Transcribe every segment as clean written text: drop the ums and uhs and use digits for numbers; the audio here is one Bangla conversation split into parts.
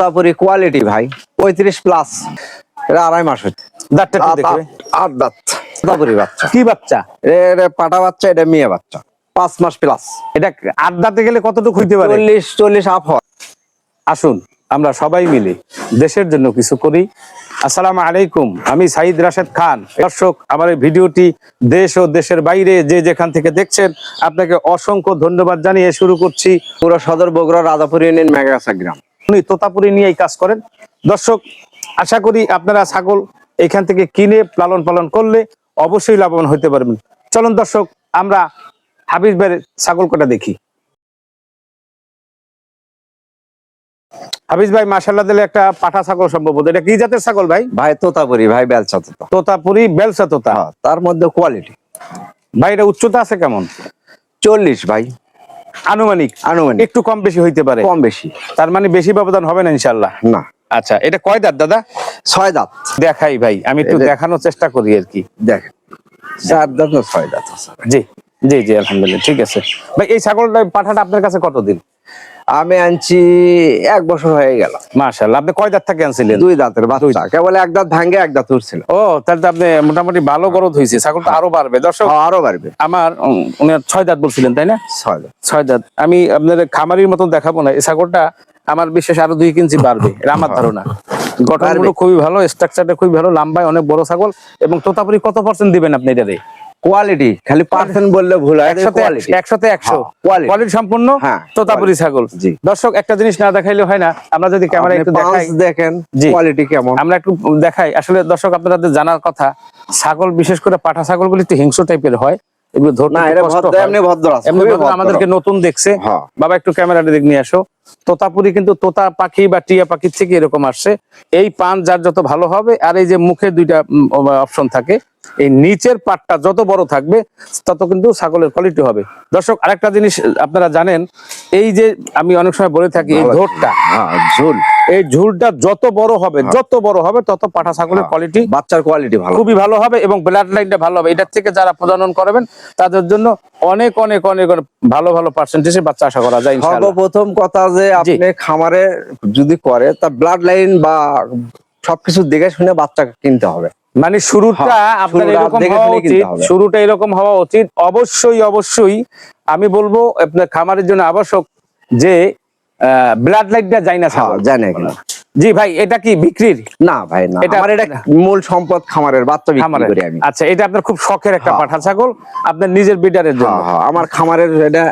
তারপরে কোয়ালিটি ভাই 35 প্লাস, এটা 2.5 মাস হচ্ছে। দাঁতটা একটু দেখবে। 8 দাঁত। তারপরে বাচ্চা, কি বাচ্চা? এটা পাটা বাচ্চা, এটা মেয়ে বাচ্চা, 5 মাস প্লাস। এটা 8 দাঁতে গেলে কতটুকু হইতে পারে? 40 আপ হয়। আসুন আমরা সবাই মিলে দেশের জন্য কিছু করি। আসসালামু আলাইকুম, আমি সাইদ রাশেদ খান। দর্শক, আমার এই ভিডিওটি দেশ ও দেশের বাইরে যে যেখান থেকে দেখছেন, আপনাকে অসংখ্য ধন্যবাদ জানিয়ে শুরু করছি। পুরো সদর বগুড়া রাজাপুর ইউনিয়ন মেগাসা গ্রাম। উনি তোতাপুরি নিয়ে এই কাজ করেন। দর্শক, আশা করি আপনারা ছাগল এখান থেকে কিনে লালন পালন করলে অবশ্যই লাভবান হতে পারবেন। চলুন দর্শক, আমরা হাবিব ভাইয়ের ছাগল কটা দেখি। হাবিজ ভাই, মাশাআল্লাহ দিলে একটা পাঠা ছাগল সম্ভবত। এটা কি জাতের ছাগল ভাই? ভাই তোতাপুরি, ভাই বেলচা তোতা। তোতাপুরি বেলসা তোতা। তার মধ্যে কোয়ালিটি। ভাই এটা উচ্চতা আছে কেমন? 40 ভাই। আনুমানিক একটু কম বেশি হইতে পারে। কম বেশি, তার মানে বেশি ব্যবধান হবে না ইনশাআল্লাহ। না। আচ্ছা, এটা কয় দাঁত দাদা? 6 দাঁত। দেখাই ভাই, আমি একটু দেখানোর চেষ্টা করি আর কি। দেখেন 4 দাঁত না 6 দাঁত আছে। জি জি জি, আলহামদুলিল্লাহ, ঠিক আছে ভাই। এই ছাগলটা পাঠাটা আপনার কাছে কতদিন? আমি আনছি 1 বছর হয়ে গেল। মাশাআল্লাহ। আপনি কয় দাঁত থেকে আনছিলেন? 2 দাঁতের বাচ্চা, কেবল 1 দাঁত ভাঙে 1 দাঁত উঠছিল। ও, তাহলে তো আপনি মোটামুটি ভালো গরদ হয়েছে। ছাগলটা আরো বাড়বে দর্শক, আরো বাড়বে। আমার উনি 6 দাঁত বলছিলেন তাই না? 6 দাঁত। 6 দাঁত। আমি আপনাদের খামারির মতন দেখাবো না, এই ছাগলটা আমার বিশেষ আরো 2 ইঞ্চি বাড়বে, এটা আমার ধারণা। গঠনগুলো খুবই ভালো, স্ট্রাকচারটা খুবই ভালো, লম্বায় অনেক বড় ছাগল। এবং তোতাপুরি কত পার্সেন্ট দিবেন আপনি এটারে? কোয়ালিটি, খালি পার্সেন্ট বললে ভুল হয়। 100তে 100 কোয়ালিটি সম্পূর্ণ তোতাপুরি ছাগল। দর্শক, একটা জিনিস না দেখাইলে হয় না, আমরা যদি ক্যামেরা একটু দেখাই, দেখেন কোয়ালিটি কেমন, আমরা একটু দেখাই। আসলে দর্শক, আপনাদের জানার কথা, ছাগল বিশেষ করে পাঠা ছাগলগুলি একটু হিংস্র টাইপের হয়। এগুলো ধরতে কষ্ট হয়। আমাদেরকে নতুন দেখছে বাবা, একটু ক্যামেরাটা দিক নিয়ে আসো। তোতাপুরি কিন্তু তোতা পাখি বা টিয়া পাখির থেকে এরকম আসছে। এই পান যার যত ভালো হবে, আর এই যে মুখে 2টা অপশন থাকে, এই নিচের পাটটা যত বড় থাকবে তত কিন্তু ছাগলের কোয়ালিটি হবে। দর্শক, আরেকটা জিনিস আপনারা জানেন, এই যে আমি অনেক সময় বলে থাকি, এই ধরটা ঝুল, এই ঝুলটা যত বড় হবে তত পাঠা ছাগলের কোয়ালিটি, বাচ্চার কোয়ালিটি ভালো, খুবই ভালো হবে এবং ব্লাড লাইনটা ভালো হবে। এটার থেকে যারা প্রজনন করবেন তাদের জন্য অনেক অনেক অনেক ভালো ভালো পার্সেন্টেজে বাচ্চা আশা করা যায় ইনশাআল্লাহ। সর্বপ্রথম কথা যে আপনি খামারে যদি করে, তা ব্লাড লাইন বা সবকিছু দেখে শুনে বাচ্চা কিনতে হবে। মানে শুরুটা আপনার এরকম হওয়া উচিত, শুরুটা এরকম হওয়া উচিত। অবশ্যই অবশ্যই আমি বলবো আপনার খামারের জন্য আবশ্যক যে ব্লাড লাইনটা যায় না, জানে কিনা। জি ভাই, এটা কি বিক্রির? না ভাই, না, আমার এটা মূল সম্পদ, খামারের বাচ্চা বিক্রি করি আমি। আচ্ছা, এটা আপনার খুব শখের একটা পাঠা ছাগল, আপনার নিজের বিডারের জন্য। আমার খামারের এটা।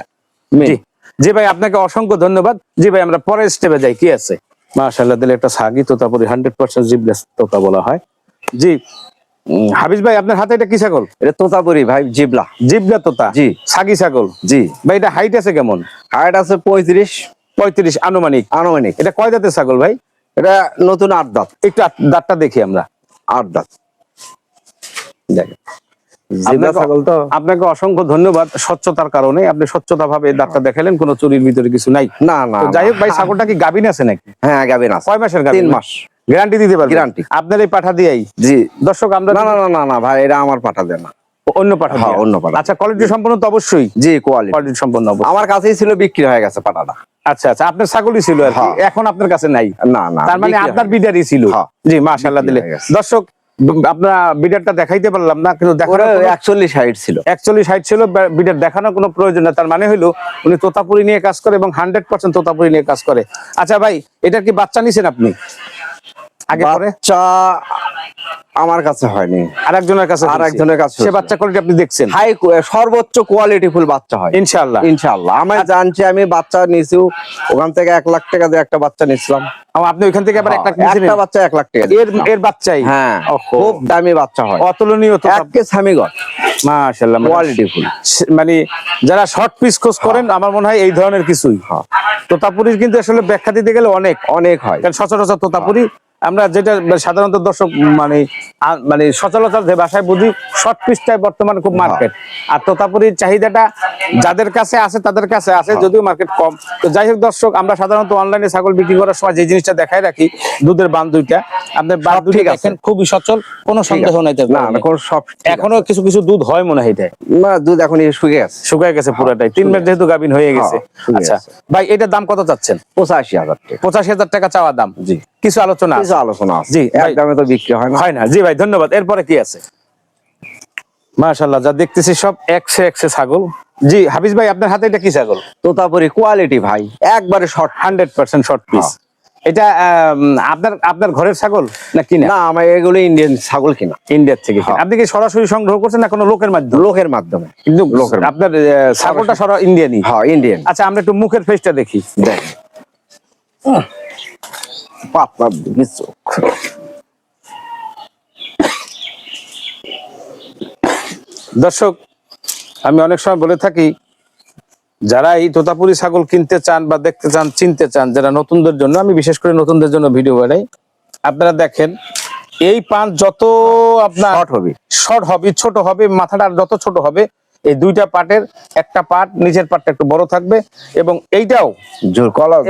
জি ভাই, আপনাকে অসংখ্য ধন্যবাদ। জি ভাই, আমরা পরের স্টেপে যাই। কি আছে? মাশাআল্লাহ দিলে একটা সাগি তোতাপুরি, 100% জিবলেস তোতা বলা হয়। জি হাবিজ ভাই, আপনার হাতে এটা কি ছাগল? এটা তোতাপুরি ভাই, জিবলা তোতা। জি, সাগি ছাগল। জি ভাই, এটা হাইট আছে কেমন? হাইট আছে 35 আনুমানিক। এটা কয় দাঁতের ছাগল ভাই? এটা নতুন 8 দাঁত। একটু দাঁতটা দেখি আমরা। 8 দাঁত দেখেন। আপনাকে অসংখ্য ধন্যবাদ স্বচ্ছতার কারণে। আপনি স্বচ্ছতা ভাবে দাঁতটা দেখালেন, কোনো চুরির ভিতরে কিছু নাই। না না, যাই হোক ভাই, ছাগলটা কি গাভীন আছে নাকি? হ্যাঁ, গাভীন আছে। কয় মাসের গাভীন? 3 মাস। গ্যারান্টি দিতে পারবেন? গ্যারান্টি আপনার এই পাঠা দিয়েই? জি দর্শক, আমরা না না না না ভাই, এটা আমার পাঠা দেন না, অন্য পাঠা। অন্য পাঠা। আচ্ছা, কোয়ালিটি সম্পন্ন তো অবশ্যই? জি, কোয়ালিটি সম্পন্ন। আমার কাছেই ছিল, বিক্রি হয়ে গেছে পাঠাটা। আচ্ছা আচ্ছা, আপনার ছাগলই ছিল আর কি, এখন আপনার কাছে নাই? না না, তার মানে আপনার বিডারই ছিল। জি, মাশাআল্লাহ দিলে। দর্শক, আপনার বিডারটা দেখাইতে পারলাম না, কিন্তু দেখানো 41 হাইট ছিল। 41 হাইট ছিল। বিডার দেখানোর কোনো প্রয়োজন না। তার মানে হলো উনি তোতাপুরি নিয়ে কাজ করে এবং 100% তোতাপুরি নিয়ে কাজ করে। আচ্ছা ভাই, এটার কি বাচ্চা নিছেন আপনি আগে পরে? বাচ্চা আমার কাছে হয়নি, আরেকজনের কাছে। সে বাচ্চা কোয়ালিটি আপনি দেখছেন? হাই, সর্বোচ্চ কোয়ালিটি ফুল বাচ্চা হয় ইনশাআল্লাহ। ইনশাআল্লাহ। আমি জানছি, আমি বাচ্চা নিছি ওখান থেকে 1 লাখ টাকা দিয়ে একটা বাচ্চা নিছিলাম। আপনি ওইখান থেকে আবার 1 লাখ নিয়েছেন? একটা বাচ্চা 1 লাখ টাকা। এর বাচ্চাই? হ্যাঁ, খুব দামি বাচ্চা হয়, অতুলনীয়। তো একে স্বামীগণ, মাশাআল্লাহ, কোয়ালিটি ফুল। মানে যারা শর্ট পিস খোঁজ করেন, আমার মনে হয় এই ধরনের কিছুই। তোতাপুরির কিন্তু আসলে ব্যাখ্যা দিতে গেলে অনেক অনেক হয়, কারণ সচরাচর তোতাপুরি আমরা যেটা সাধারণত দর্শক মানে মানে সচরাচর যে ভাষায় বুঝি শর্ট পিসটাই বর্তমানে খুব মার্কেট, আর তোতাপুরির চাহিদাটা যাদের কাছে আছে তাদের কাছে আছে, যদিও মার্কেট কম। তো যাই হোক দর্শক, আমরা সাধারণত অনলাইনে ছাগল বিক্রি করার সময় যে জিনিসটা দেখাই রাখি, দুধের বান দুইটা, আপনার বান দুইটা দেখেন খুবই সচল, কোনো সন্দেহ নাই। এখনো কিছু কিছু দুধ হয় মনে হয়, না দুধ এখন শুকিয়ে গেছে পুরোটাই, 3 মাস যেহেতু গাভিন হয়ে গেছে। আচ্ছা ভাই, এটার দাম কত চাচ্ছেন? 85,000 টাকা। 85,000 টাকা চাওয়া দাম। জি, কিছু আলোচনা আছে? জি, একদমই তো বিক্রি হয় না। জি ভাই, ধন্যবাদ। এরপরে কি আছে? মাশাআল্লাহ, যা দেখতেছি সব একশে ছাগল। জি হাফিজ ভাই, আপনার হাতে এটা কি ছাগল? তোতাপুরি কোয়ালিটি ভাই, একবারে শর্ট, 100% শর্ট পিস। এটা আপনার ঘরের ছাগল না কিনা? না, আমার এগুলো ইন্ডিয়ান ছাগল কিনা, ইন্ডিয়া থেকে। আপনি কি সরাসরি সংগ্রহ করছেন না কোনো লোকের মাধ্যমে? লোকের মাধ্যমে। কিন্তু আপনার ছাগলটা সরাসরি ইন্ডিয়ানই? হ্যাঁ, ইন্ডিয়ান। আচ্ছা, আমরা একটু মুখের ফেসটা দেখি। দেখ পাপা বিচো। দর্শক, আমি অনেক সময় বলে থাকি, যারা এই তোতাপুরি ছাগল কিনতে চান বা দেখতে চান, চিনতে চান, যারা নতুনদের জন্য, আমি বিশেষ করে নতুনদের জন্য ভিডিও বানাই, আপনারা দেখেন এই পাঁচ যত আপনার শর্ট হবে, ছোট হবে, মাথাটা যত ছোট হবে, এই দুইটা পাটের একটা পাট নিচের পাটটা একটু বড় থাকবে, এবং এইটাও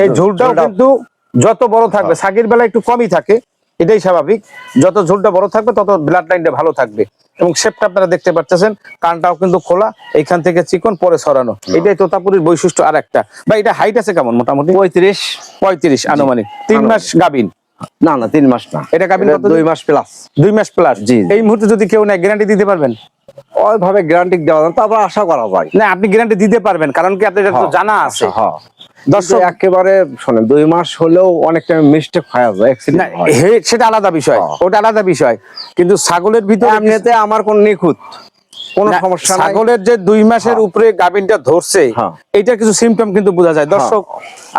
এই ঝুলটাও কিন্তু যত বড় থাকবে, ছাগির বেলা একটু কমই থাকে, এটাই স্বাভাবিক। যত ঝুলটা বড় থাকবে তত ব্লাড লাইনটা ভালো থাকবে, এবং শেপটা আপনারা দেখতে পাচ্ছেন, কানটাও কিন্তু খোলা, এইখান থেকে চিকন পরে ছড়ানো। এটাই তোতাপুরির বৈশিষ্ট্য। আর একটা ভাই, এটা হাইট আছে কেমন? মোটামুটি 35 আনুমানিক। 3 মাস গাবিন? না না, 3 মাস না, এটা গাবিন 2 মাস প্লাস। 2 মাস প্লাস। জি। এই মুহূর্তে যদি কেউ নেয়, গ্যারান্টি দিতে পারবেন? ওইভাবে গ্যারান্টি দেওয়া যায়, তারপর আশা করা যায়। না, আপনি গ্যারান্টি দিতে পারবেন, কারণ কি আপনার তো জানা আছে। দর্শক একেবারে শোনেন, 2 মাস হলেও অনেক টাইম মিস্টেক হয়ে যায়, অ্যাক্সিডেন্ট হয়, সেটা আলাদা বিষয়, ওটা আলাদা বিষয়। কিন্তু ছাগলের ভিতরে এমনিতে আমার কোন নিখুঁত কোন সমস্যা নাই। ছাগলের যে 2 মাসের উপরে গাভীনটা ধরছে, এইটার কিছু সিমটম কিন্তু বোঝা যায়। দর্শক,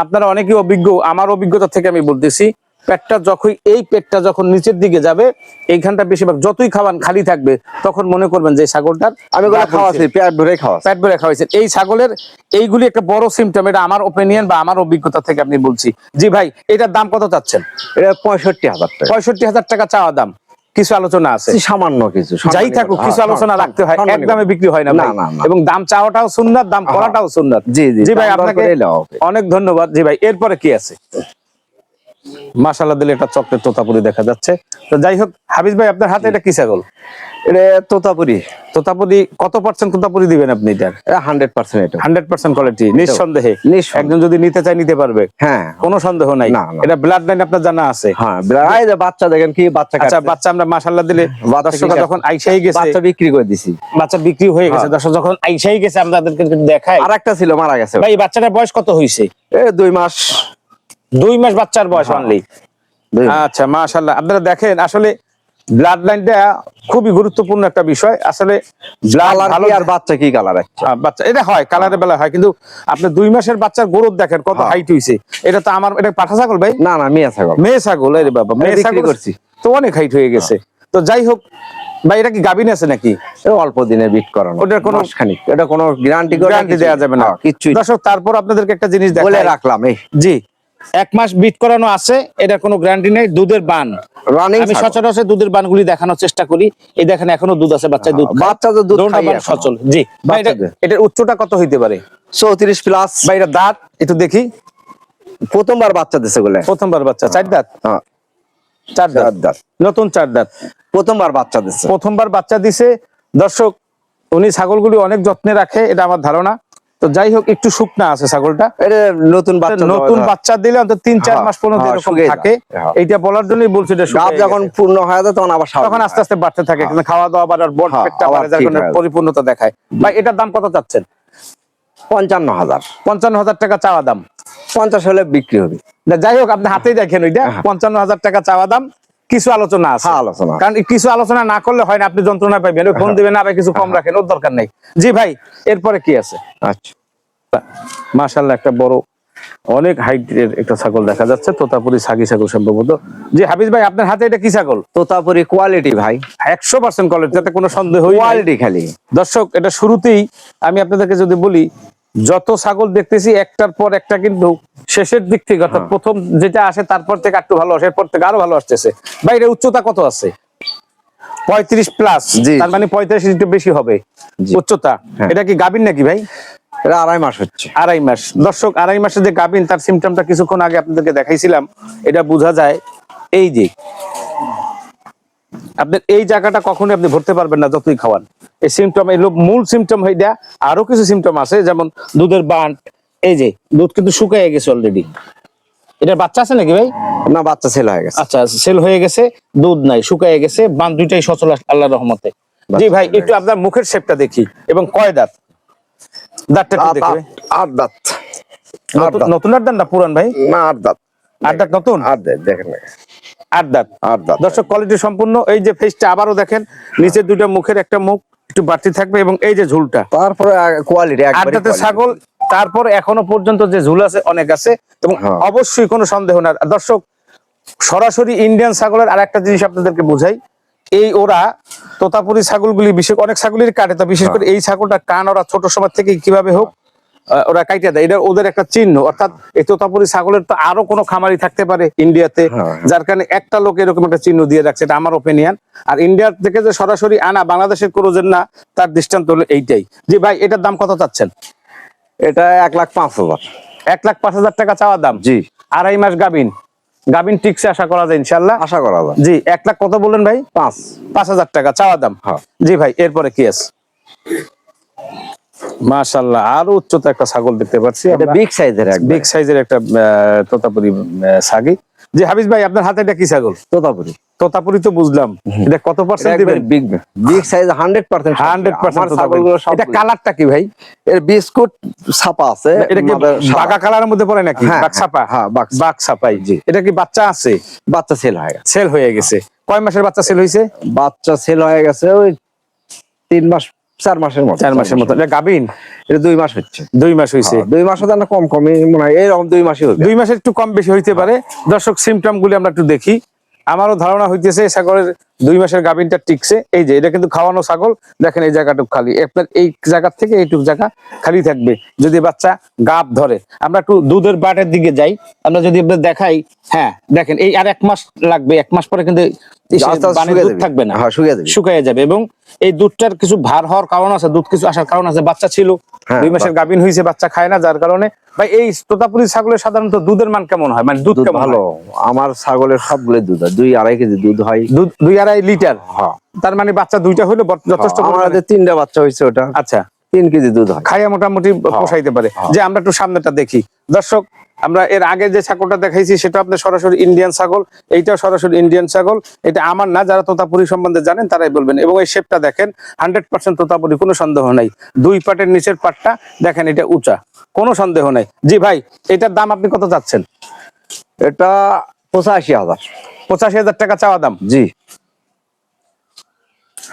আপনারা অনেকেই অভিজ্ঞ, আমার অভিজ্ঞতা থেকে আমি বলতেছি, পেটটা যখন নিচের দিকে যাবে, এইখানটা বেশিরভাগ যতই খাওয়ান খালি থাকবে, তখন মনে করবেন যে ছাগলটার আমি খাওয়াছি, পেট ভরে খাওয়াইছেন। এই ছাগলের এইগুলি একটা বড় সিমটম, এটা আমার ওপিনিয়ন বা আমার অভিজ্ঞতা থেকে আমি বলছি। জি ভাই, এটার দাম কত চাচ্ছেন? এটা 65,000 টাকা। 65,000 টাকা চাওয়া দাম। কিছু আলোচনা আছে? সামান্য কিছু, যাই থাকুক, কিছু আলোচনা রাখতে হয়, একদমে বিক্রি হয় না। এবং দাম চাওয়াটাও সুন্নাত, দাম করাটাও সুন্নাত। জি ভাই, আপনাকে অনেক ধন্যবাদ। জি ভাই, এরপরে কি আছে? মাশাআল্লাহ, দিলে একটা চকলেট তোতাপুরি দেখা যাচ্ছে। তো যাই হোক হাফিজ ভাই, আপনার হাতে এটা কি ছাগল? এটা তোতাপুরি। কত পার্সেন্ট তোতাপুরি দিবেন আপনি? এটা 100% কোয়ালিটি, নিঃসন্দেহে। একজন যদি নিতে চায় নিতে পারবে, হ্যাঁ, কোনো সন্দেহ নাই। এটা ব্লাড লাইন আপনার জানা আছে? হ্যাঁ, বাচ্চা দেখেন কি বাচ্চা। আচ্ছা, বাচ্চা আমরা মাশাআল্লাহ দিলে দর্শক যখন আইসাই গেছে, বাচ্চা বিক্রি করে দিছি, বাচ্চা বিক্রি হয়ে গেছে। দর্শক যখন আইসাই গেছে, আমাদেরকে দেখাই। আরেকটা ছিল, মারা গেছে ভাই। বাচ্চাটার বয়স কত হইছে? 2 মাস। 2 মাস বাচ্চার বয়স অনলি। আচ্ছা, মাশাআল্লাহ। আপনারা দেখেন, আসলে ব্লাড লাইনটা খুবই গুরুত্বপূর্ণ একটা বিষয়। আসলে বাচ্চা কি কালার আছে? বাচ্চা এটা হয়, কালারের বেলা হয়, কিন্তু আপনি 2 মাসের বাচ্চার গ্রোথ দেখেন কত হাইট হইছে। এটা তো আমার, এটা পাঠা ছাগল ভাই? না না, মেয়ে ছাগল। মেয়ে ছাগল। আরে বাবা, মেয়ে ছাগল করছি তো অনেক হাইট হয়ে গেছে। তো যাই হোক ভাই, এটা কি গাবিন আছে নাকি? অল্প দিনে বিট করানো, ওটার কোনো মাসখানিক, এটা কোনো গ্যারান্টি দেওয়া যাবে না কিছু। দর্শক, তারপর আপনাদেরকে একটা জিনিস বলে রাখলাম, জি, 1 মাস বিট করানো আছে, এটা কোনো গ্যারান্টি নেই। দুধের বান, আমি সচরাচর দুধের বানগুলি দেখানোর চেষ্টা করি। এই দেখেন, এখনো দুধ আছে, বাচ্চা দুধ সচল। জি ভাই, এটার উচ্চতা কত হইতে পারে? 34 প্লাস। ভাই, এটা দাঁত একটু দেখি। প্রথমবার বাচ্চা দিছে বলে? প্রথমবার বাচ্চা। 4 দাঁত? 4 দাঁত, নতুন 4 দাঁত, প্রথমবার বাচ্চা দিছে। প্রথমবার বাচ্চা দিছে। দর্শক, উনি ছাগলগুলি অনেক যত্নে রাখে, এটা আমার ধারণা। তো যাই হোক, একটু শুকনা আছে ছাগলটা। এটা নতুন বাচ্চা দিলে অন্তত 3-4 মাস পর্যন্ত এরকম থাকে। এইটা বলার জন্যই বলছি, এটা যখন পূর্ণ হয়ে যায় তখন আস্তে আস্তে বাড়তে থাকে, কিন্তু খাওয়া দাওয়া বাড়ার বড় পেটটা বাড়ে, যার কারণে পরিপূর্ণতা দেখায়। ভাই, এটার দাম কত চাচ্ছেন? 55,000। 55,000 টাকা চাওয়া দাম। 50 হলে বিক্রি হবে। যাই হোক, আপনি হাতেই দেখেন, ওইটা 55,000 টাকা চাওয়া দাম। কিছু আলোচনা আছে, কারণ কিছু আলোচনা না করলে হয় না, আপনি যন্ত্রণা পাইবেন, ফোন দিবেন, আবার কিছু কম রাখেন, ওর দরকার নেই। জি ভাই, এরপরে কি আছে? আচ্ছা, মাশাআল্লাহ, একটা বড় অনেক হাইটের একটা ছাগল দেখা যাচ্ছে, তোতাপুরি ছাগি ছাগল সম্ভবত। জি হাফিজ ভাই, আপনার হাতে এটা কি ছাগল? তোতাপুরি কোয়ালিটি ভাই, 100% কোয়ালিটি, যাতে কোনো সন্দেহ কোয়ালিটি খালি। দর্শক, এটা শুরুতেই আমি আপনাদেরকে যদি বলি, যত ছাগল দেখতেছি একটার পর একটা কিন্তু শেষের দিক থেকে, অর্থাৎ প্রথম যেটা আসে তারপর থেকে একটু ভালো আসে, এরপর থেকে আরো ভালো আসতেছে। বাইরে উচ্চতা কত আছে? 35 প্লাস, তার মানে 45 একটু বেশি হবে উচ্চতা। এটা কি গাভীর নাকি ভাই? এটা 2.5 মাস হচ্ছে। 2.5 মাস। দর্শক 2.5 মাসের যে গাভীর, তার সিমটমটা কিছুক্ষণ আগে আপনাদেরকে দেখাইছিলাম। এটা বোঝা যায়, এই যে আপনার এই জায়গাটা কখনোই আপনি ভরতে পারবেন না যতই খাওয়ান। এই সিমটম, এই মূল সিমটম হইয়া আরো কিছু সিমটম আছে, যেমন দুধের বান্ট, এই যে দুধ কিন্তু শুকিয়ে গেছে অলরেডি। এটার বাচ্চা আছে নাকি ভাই? না, বাচ্চা সেল হয়ে গেছে। আচ্ছা, সেল হয়ে গেছে, দুধ নাই, শুকিয়ে গেছে, বান দুইটাই সচল আল্লাহর রহমতে। জি ভাই, একটু আপনার মুখের শেপটা দেখি, এবং কয় দাঁত? দাঁতটা একটু দেখি। 8 দাঁত। নতুন 8 দাঁত না পুরান ভাই? না, 8 দাঁত। 8 দাঁত নতুন? 8 দাঁত দেখেন, 8 দাঁত। 8 দাঁত। দর্শক কোয়ালিটি সম্পূর্ণ। এই যে ফেসটা আবারও দেখেন, নিচের দুটো মুখের একটা মুখ একটু বাড়তি থাকবে, এবং এই যে ঝুলটা, তারপরে কোয়ালিটি 8 দাঁতের ছাগল। তারপর এখনো পর্যন্ত যে ঝুল আছে অনেক আছে, এবং অবশ্যই কোনো সন্দেহ না। দর্শক সরাসরি ইন্ডিয়ান ছাগলের আরেকটা জিনিস আপনাদেরকে বুঝাই, এই ওরা তোতাপুরি ছাগলগুলি বিশেষ, অনেক ছাগলের কাটে, তো বিশেষ করে এই ছাগলটা কান ওরা ছোট সময় থেকে কিভাবে হোক ওরা কাইটা দেয়, এটা ওদের একটা চিহ্ন। অর্থাৎ এই তোতাপুরি ছাগলের তো আরো কোনো খামারি থাকতে পারে ইন্ডিয়াতে, যার কারণে একটা লোক এরকম একটা চিহ্ন দিয়ে রাখছে, এটা আমার ওপিনিয়ন। আর ইন্ডিয়ার থেকে যে সরাসরি আনা বাংলাদেশের ক্রোজের না, তার দৃষ্টান্ত হলো এইটাই। জি ভাই, এটার দাম কত চাচ্ছেন? এটা 1,05,000। 1,05,000 টাকা চাওয়া দাম। জি। 2.5 মাস গাবিন টিকসে আশা করা যায় ইনশাল্লাহ? আশা করা যায়। জি। 1 লাখ কত বললেন ভাই? 5,000 টাকা চাওয়া দাম। জি ভাই, এরপরে কি আছে? মাশাআল্লাহ, আরো উচ্চতা একটা ছাগল দেখতে পাচ্ছি, এটা বিগ সাইজের একটা তোতাপুরি ছাগি। জি হাফিজ ভাই, আপনার হাতে এটা কি ছাগল? তোতাপুরি তো বুঝলাম, এটা কত পার্সেন্ট দিবেন? Big size 100%। 100% ছাগলগুলো। এটা কালারটা কি ভাই? এর বিস্কুট ছাপা আছে। এটা কি বাগা কালারের মধ্যে পড়ে নাকি? বাগ ছাপা? হ্যাঁ, বাগ ছাপাই। জি। এটা কি বাচ্চা আছে? বাচ্চা সেল হয়ে গেছে। কয় মাসের বাচ্চা সেল হয়েছে? বাচ্চা সেল হয়ে গেছে ওই 3 মাস 4 মাসের মতো। 4 মাসের মতো। এটা গাবিন? এটা 2 মাস হচ্ছে। 2 মাস হয়েছে। 2 মাস হতে না, কমই মনে হয়, এরকম 2 মাসই হবে। 2 মাসের একটু কম বেশি হইতে পারে। দর্শক সিমটম গুলি আমরা একটু দেখি। আমারও ধারণা হইতেছে ছাগলের 2 মাসের গাবিনটা টিকছে। এই যে এটা কিন্তু খাওয়ানো ছাগল, দেখেন এই জায়গাটুকু খালি, আপনার এই জায়গা থেকে এইটুকু জায়গা খালি থাকবে যদি বাচ্চা গাব ধরে। আমরা একটু দুধের বাটের দিকে যাই, আমরা যদি আপনাদের দেখাই। হ্যাঁ দেখেন, এই আর 1 মাস লাগবে, 1 মাস পরে কিন্তু দুধ থাকবে না, শুকিয়ে যাবে। এবং এই দুধটার কিছু ভার হওয়ার কারণ আছে, দুধ কিছু আসার কারণ আছে। বাচ্চা ছিল, 2 মাসের গাবিন হয়েছে, বাচ্চা খায় না, যার কারণে। ভাই, এই তোতাপুরি ছাগলের সাধারণত দুধের মান কেমন হয়? মানে দুধ ভালো। আমার ছাগলের সবগুলো দুধ হয়, 2-2.5 কেজি দুধ হয়। 2-2.5 লিটার? তার মানে বাচ্চা 2টা হইলে যথেষ্ট। আমাদের 3টা বাচ্চা হয়েছে, ওটা। আচ্ছা, 3 কেজি দুধ হয়, খাইয়া মোটামুটি পোষাইতে পারে। যে আমরা একটু সামনেটা দেখি। দর্শক, আমরা এর আগে যে ছাগলটা দেখাইছি সেটা আপনার সরাসরি ইন্ডিয়ান ছাগল, এইটাও সরাসরি ইন্ডিয়ান ছাগল। এটা আমার না, যারা তোতাপুরি সম্বন্ধে জানেন তারাই বলবেন। এবং এই শেপটা দেখেন, 100% তোতাপুরি, কোনো সন্দেহ নাই। 2 পাটের নিচের পাটটা দেখেন, এটা উঁচা, কোনো সন্দেহ নাই। জি ভাই, এটার দাম আপনি কত চাচ্ছেন? এটা 85,000। 85,000 টাকা চাওয়া দাম। জি।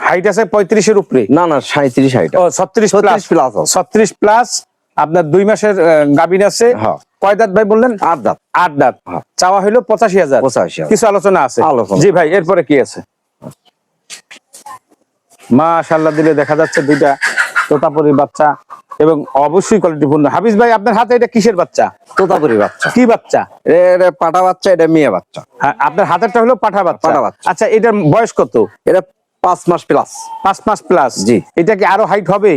হাইট আছে 35-এর উপরে? না, 37 হাইট। ও 36 প্লাস। 36 প্লাস। আপনার 2 মাসের গাবিন আছে। কয় দাঁত ভাই বললেন? 8 দাঁত। 8 দাঁত। চাওয়া হইলো 85,000। কিছু আলোচনা আছে? জি ভাই, এরপরে কি আছে? মাশাআল্লাহ, দিলে দেখা যাচ্ছে 2টা তোতাপুরি বাচ্চা, এবং অবশ্যই কোয়ালিটিপূর্ণ। হাফিজ ভাই, আপনার হাতে এটা কিসের বাচ্চা? তোতাপুরি বাচ্চা। কি বাচ্চা? এটা পাঠা বাচ্চা, এটা মেয়ে বাচ্চা। হ্যাঁ, আপনার হাতেরটা হলো পাঠা বাচ্চা। আচ্ছা, এটার বয়স কত? এটা 5 মাস প্লাস। 5 মাস প্লাস। জি। এটা কি আরো হাইট হবে?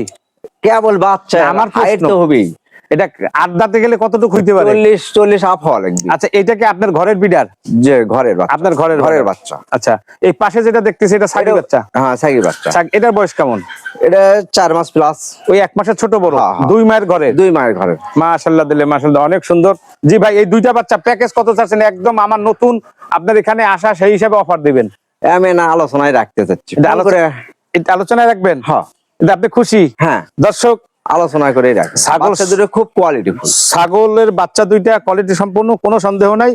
কেবল বাচ্চা, আমার হাইট তো হবেই। এটা 8 দাঁতে গেলে কতটুকু হইতে পারে? 40 আপ হওয়া লাগবে। আচ্ছা, এটা কি আপনার ঘরের বিডার? যে ঘরের বাচ্চা। আপনার ঘরের বাচ্চা। আচ্ছা, এই পাশে যেটা দেখতেছি এটা ছাগি বাচ্চা? হ্যাঁ, ছাগি বাচ্চা। এটার বয়স কেমন? এটা 4 মাস প্লাস। ওই 1 মাসের ছোট বড়? 2 মায়ের ঘরে? 2 মায়ের ঘরে। মাশাআল্লাহ, দিলে মাশাআল্লাহ, অনেক সুন্দর। জি ভাই, এই 2টা বাচ্চা প্যাকেজ কত চাচ্ছেন? একদম আমার নতুন, আপনার এখানে আসা, সেই হিসাবে অফার দিবেন। আমি না, আলোচনায় রাখতে চাচ্ছি। আলোচনায় রাখবেন? হ্যাঁ। আপনি খুশি? হ্যাঁ। দর্শক, আলোচনা করে রাখেন। ছাগল দুটো খুব কোয়ালিটিফুল। ছাগলের বাচ্চা 2টা কোয়ালিটি সম্পূর্ণ, কোনো সন্দেহ নাই।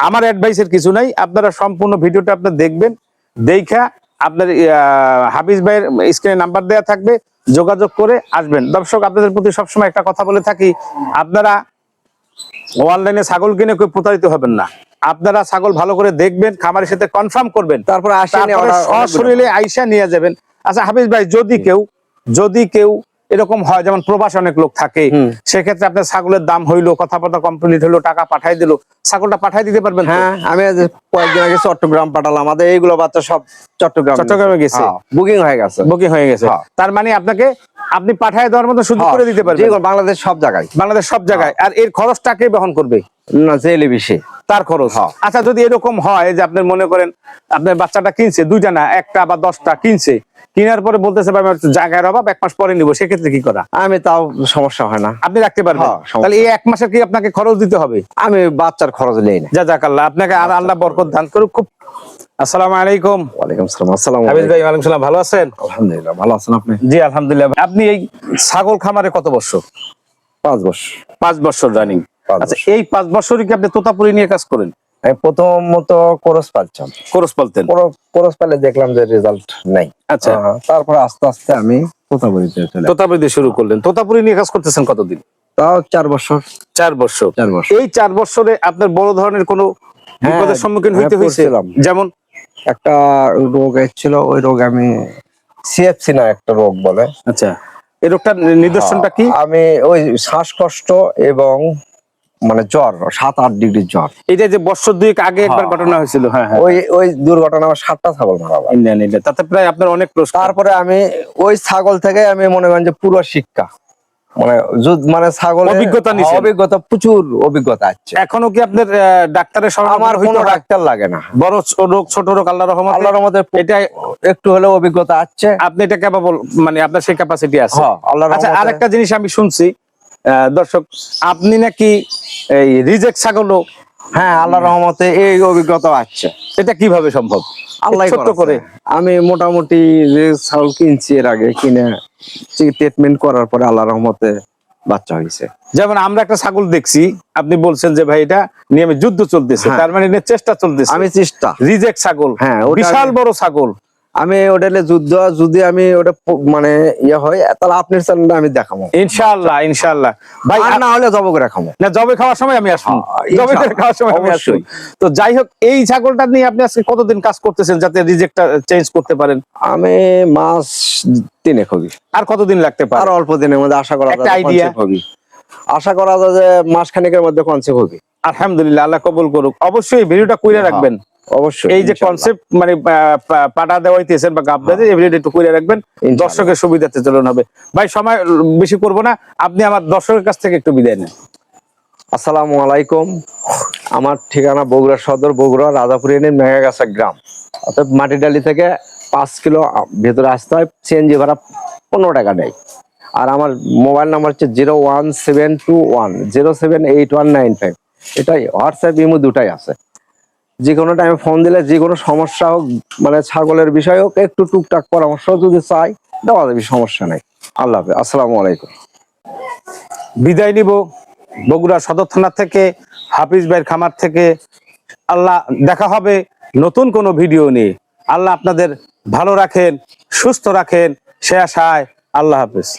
আমার অ্যাডভাইসের কিছু নাই, আপনারা সম্পূর্ণ ভিডিওটা আপনারা দেখবেন। দেখা আপনার হাফিজ ভাইয়ের স্ক্রিনে নাম্বার দেওয়া থাকবে, যোগাযোগ করে আসবেন। দর্শক, আপনাদের প্রতি সবসময় একটা কথা বলে থাকি, আপনারা অনলাইনে ছাগল কিনে কেউ প্রতারিত হবেন না। আপনারা ছাগল ভালো করে দেখবেন, খামারের সাথে কনফার্ম করবেন, তারপরে সশরীরে আইসা নিয়ে যাবেন। আচ্ছা হাফিজ ভাই, যদি কেউ এরকম হয় যেমন প্রবাসে অনেক লোক থাকে, সেক্ষেত্রে আপনার ছাগলের দাম হইলো, কথাবার্তা কমপ্লিট হইলো, টাকা পাঠাই দিল, ছাগলটা পাঠাই দিতে পারবেন? হ্যাঁ, আমি কয়েকদিন আগে চট্টগ্রাম পাঠালাম, আমাদের এইগুলো বাচ্চা সব চট্টগ্রামে গেছে, বুকিং হয়ে গেছে। তার মানে আপনি পাঠায় দেওয়ার মতো সুযোগ করে দিতে পারবেন বাংলাদেশ সব জায়গায়। আর এর খরচটা কে বহন করবে? না, জেলে বেশি তার খরচ। আচ্ছা, যদি এরকম হয় যে আপনি মনে করেন আপনার বাচ্চাটা কিনছে, 2টা না 1টা বা 10টা কিনছে, কেনার পরে বলতেছে ভাই আমার জায়গার অভাব, 1 মাস পরে নিব, সেক্ষেত্রে কি করা? আমি তাও সমস্যা হয় না, আপনি রাখতে পারবেন। তাহলে এই 1 মাসের কি আপনাকে খরচ দিতে হবে? আমি বাচ্চার খরচ নেই না। জাযাকাল্লাহ, আপনাকে আর আল্লাহ বরকত দান করুক। খুব আসসালামু আলাইকুম। ওয়ালাইকুম আসসালাম। আসসালামু হাফিজ ভাই, ওয়ালাইকুম সালাম। ভালো আছেন? আলহামদুলিল্লাহ, ভালো আছেন আপনি? জি আলহামদুলিল্লাহ। আপনি এই ছাগল খামারে কত বছর? 5 বছর। 5 বছর রানিং। আচ্ছা, এই 5 বছরই কি আপনি তোতাপুরি নিয়ে কাজ করেন? আমি প্রথমত কোরস পালতাম। কোরস পালতেন? কোরস পালে দেখলাম যে রেজাল্ট নাই। আচ্ছা, তারপর আস্তে আস্তে আমি তোতাপুরি শুরু করলেন। তোতাপুরি নিয়ে কাজ করতেছেন কতদিন? তাও 4 বছর। 4 বছর। এই 4 বছরে আপনার বড় ধরনের কোনো বিপদের সম্মুখীন হইতে হয়েছে? যেমন একটা রোগ এসেছিল, ওই রোগ আমি সিএফসি না একটা রোগ বলে। আচ্ছা, এই রোগটার নিদর্শনটা কি? আমি ওই শ্বাসকষ্ট এবং মানে জ্বর, 7-8 ডিগ্রি জ্বর। এটা যে বছর 2 আগে একবার ঘটনা হয়েছিল। হ্যাঁ, ওই দুর্ঘটনা আমার 7টা ছাগল মারা গেল। তাতে প্রায় আপনার অনেক পুরস্কার। তারপরে আমি ওই ছাগল থেকে আমি মনে করেন যে পুরো শিক্ষা, মানে ছাগল অভিজ্ঞতা, প্রচুর অভিজ্ঞতা আছে। এখনো কি আপনার ডাক্তারের সঙ্গে? আমার কোনো ডাক্তার লাগে না, বড় রোগ ছোট রোগ আল্লাহর রহমতে এটা একটু হলেও অভিজ্ঞতা আছে। আপনি এটা ক্যাপাবল, মানে আপনার সেই ক্যাপাসিটি আছে। আচ্ছা, আরেকটা জিনিস আমি শুনছি দর্শক, আপনি নাকি এই রিজেক্ট ছাগলও? হ্যাঁ, আল্লাহর রহমতে এই অভিজ্ঞতা আছে। এটা কিভাবে সম্ভব? আল্লাহ ছোট করে আমি মোটামুটি যে ছাগল কিনছি, এর আগে কিনে ট্রিটমেন্ট করার পরে আল্লাহর রহমতে বাচ্চা হয়েছে। যেমন আমরা একটা ছাগল দেখছি, আপনি বলছেন যে ভাই এটা নিয়ে আমি যুদ্ধ চলতেছে, তার মানে চেষ্টা চলতেছে। আমি চেষ্টা রিজেক্ট ছাগল, হ্যাঁ, বিশাল বড় ছাগল। আমি ওটালে যুদ্ধ, যদি আমি ওটা মানে ইয়ে হয়, তাহলে আপনার চ্যানেলে আমি দেখাবো ইনশাআল্লাহ। ইনশাআল্লাহ ভাই, আর না হলে জব করে খাবো না, জবে খাওয়ার সময় আমি আসবো, জবে খাওয়ার সময় আমি আসবো। তো যাই হোক, এই ছাগলটা নিয়ে আপনি আজকে কতদিন কাজ করতেছেন যাতে রিজেক্টটা চেঞ্জ করতে পারেন? আমি মাস 3 হবে। আর কতদিন লাগতে পারে? আর অল্প দিনের মধ্যে আশা করা যায়। একটা আইডিয়া আশা করা যায় যে মাস খানেকের মধ্যে কনসেপ্ট হবে। আলহামদুলিল্লাহ, আল্লাহ কবুল করুক। অবশ্যই ভিডিওটা কইরা রাখবেন। অবশ্যই এই যে কনসেপ্ট মানে পাটা দেওয়াইতেছেন বা গাব দেওয়াইতেছেন, এভরিডে একটু কইরা রাখবেন, দর্শকের সুবিধাতে চলন হবে। ভাই, সময় বেশি করব না, আপনি আমার দর্শকের কাছ থেকে একটু বিদায় নেন। আসসালামু আলাইকুম। আমার ঠিকানা বগুড়া সদর, বগুড়া রাজাপুর ইউনিয়ন মেঘাগাছা গ্রাম। অর্থাৎ মাটিডালি থেকে 5 কিলো ভেতরে আসতে হয়, সিএনজি ভাড়া 15 টাকা নেয়। আর আমার মোবাইল নাম্বার হচ্ছে 01721078195। এটাই হোয়াটসঅ্যাপ, ইমো দুটাই আছে। যে কোনো টাইমে ফোন দিলে যে কোনো সমস্যা হোক, মানে ছাগলের বিষয় হোক, একটু টুকটাক পরামর্শ যদি চাই দেওয়া যাবে, সমস্যা নেই। আল্লাহ হাফেজ, আসসালামু আলাইকুম। বিদায় নিব বগুড়া সদর থানা থেকে, হাফিজ ভাইয়ের খামার থেকে। আল্লাহ, দেখা হবে নতুন কোনো ভিডিও নিয়ে। আল্লাহ আপনাদের ভালো রাখেন, সুস্থ রাখেন, সে আশায়। আল্লাহ হাফেজ।